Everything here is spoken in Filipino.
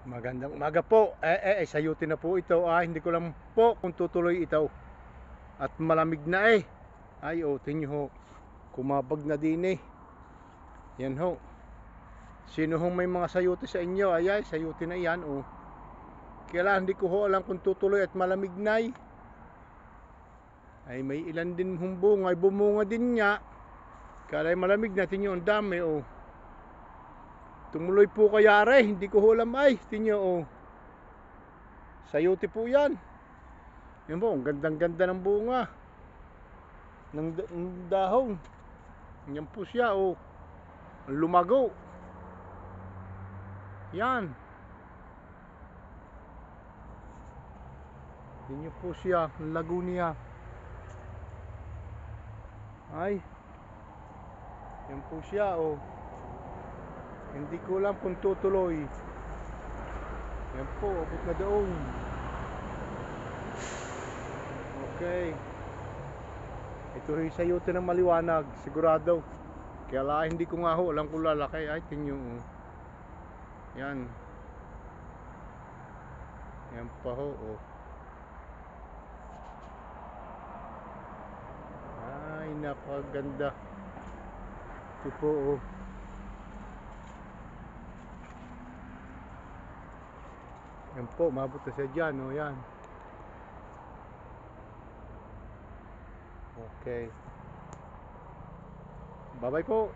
Magandang umaga po. Sayuti na po ito. Hindi ko lang po kung tutuloy ito. At malamig na eh. Tingnan ho. Kumabag na din eh. Yan ho. Sino hong may mga sayuti sa inyo? Sayuti na yan oh. Kaya hindi ko ho alam kung tutuloy at malamig na eh. May ilan din hong bunga. Bumunga din niya. Kaya malamig na. Tingnan ang dami oh. Tumuloy po kaya hindi ko alam tingnan oh. Sayuti po yan. Yan po, ang gandang-ganda ng bunga. Ng dahon. Yan po siya oh. Lumago. Yan. Yan po siya, ang lago niya. Yan po siya oh. Hindi ko alam kung tutuloy. Yan po, abot na doon. Okay. Ito yung sayuti ng maliwanag, sigurado. Kaya hindi ko nga ho alam kung lalaki. Tingnan. Yan. Yan pa ho oh. Napakaganda. Ito po oh. Yan po, mabot na siya dyan oh. Yan. Okay. Bye bye po.